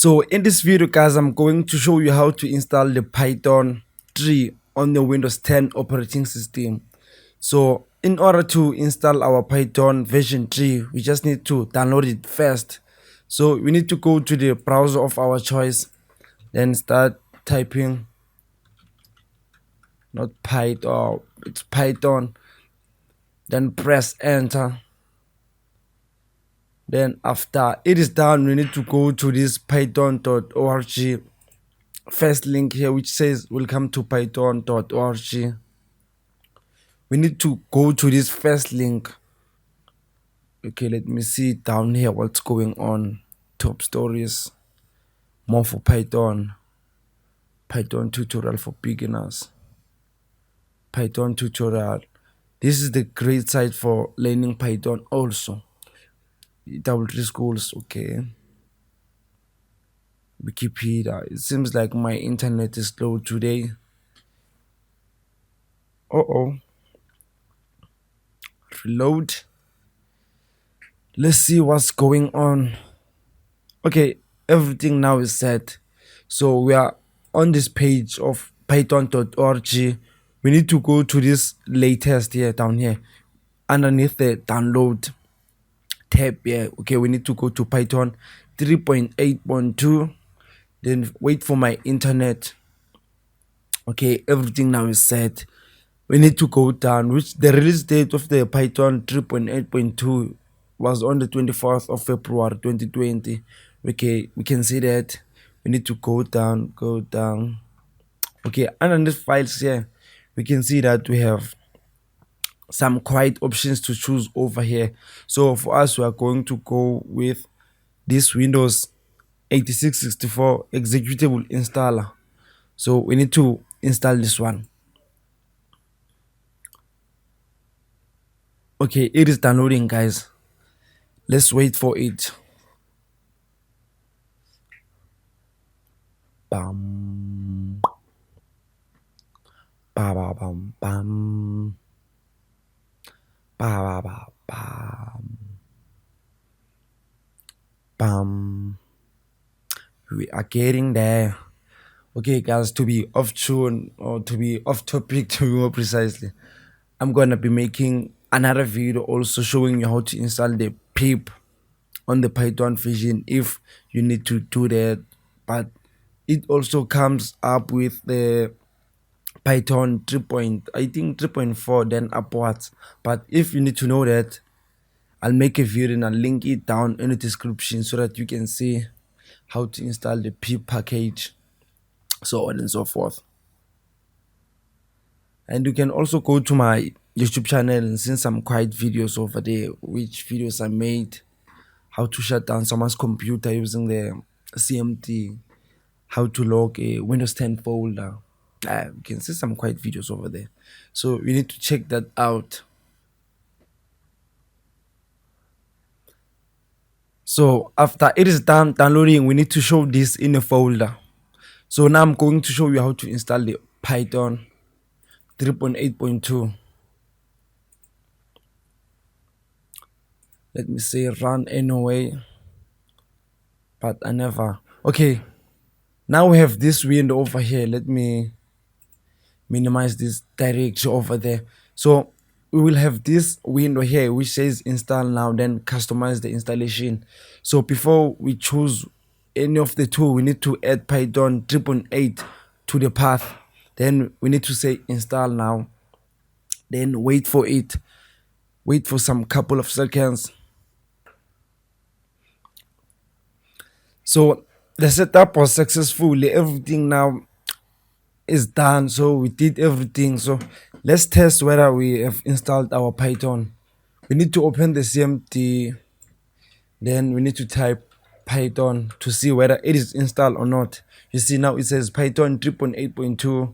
So in this video guys, I'm going to show you how to install the Python 3 on the Windows 10 operating system. So in order to install our Python version 3, we just need to download it first. So we need to go to the browser of our choice, then start typing, not Python, it's Python, then press enter. Then after it is done, we need to go to this python.org first link here which says welcome to python.org. We need to go to this first link. Okay, let me see down here what's going on. Top stories, more for Python tutorial for beginners, Python tutorial. This is the great site for learning Python also. Double three schools. Okay, Wikipedia. It seems like my internet is slow today. Reload. Let's see what's going on. Okay, everything now is set. So we are on this page of python.org. We need to go to this latest here down here underneath the download tab here. Okay, we need to go to Python 3.8.2. then wait for my internet. Okay, everything now is set. We need to go down, which the release date of the Python 3.8.2 was on the 24th of February 2020. Okay, we can see that. We need to go down. Okay, underneath files here, we can see that we have some quite options to choose over here. So for us, we are going to go with this Windows 8664 executable installer. So we need to install this one. Okay, it is downloading guys. Let's wait for it. Bam. Ba ba bam bam. Ba ba ba bam. Bam. We are getting there. Okay guys, to be off tune or to be off topic to be more precisely, I'm gonna be making another video also showing you how to install the pip on the Python version if you need to do that. But it also comes up with the Python 3.4 then upwards. But if you need to know that, I'll make a video and I'll link it down in the description so that you can see how to install the pip package, so on and so forth. And you can also go to my YouTube channel and see some quiet videos over there, which videos I made, how to shut down someone's computer using the CMD, how to log a Windows 10 folder. You can see some quiet videos over there, so you need to check that out. So after it is done downloading, we need to show this in a folder. So now I'm going to show you how to install the Python 3.8.2. Let me say run anyway, but I never. Okay, now we have this window over here. Let me minimize this directory over there. So we will have this window here which says install now, then customize the installation. So before we choose any of the two, we need to add Python 3.8 to the path. Then we need to say install now, then wait for it. Wait for some couple of seconds. So the setup was successful. Everything now is done. So we did everything. So let's test whether we have installed our Python. We need to open the CMD. Then we need to type Python to see whether it is installed or not. You see now it says Python 3.8.2.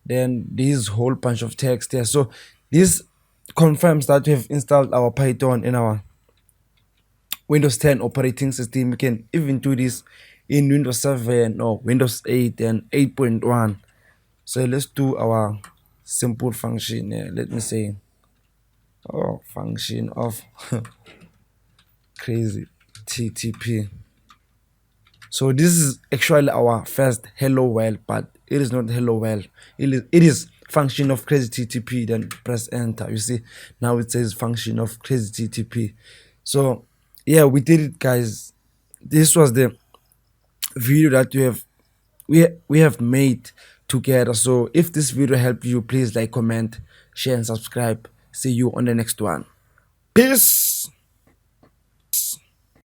Then this whole bunch of text there. So this confirms that we have installed our Python in our Windows 10 operating system. We can even do this in Windows 7 or Windows 8 and 8.1. So let's do our simple function here. Let me say function of KrazyTeeTP. So this is actually our first hello world, but it is not hello world. It is function of KrazyTeeTP. Then press enter. You see, now it says function of KrazyTeeTP. So yeah, we did it, guys. This was the video that we have made together. So if this video helped you, please like, comment, share, and subscribe. See you on the next one. Peace.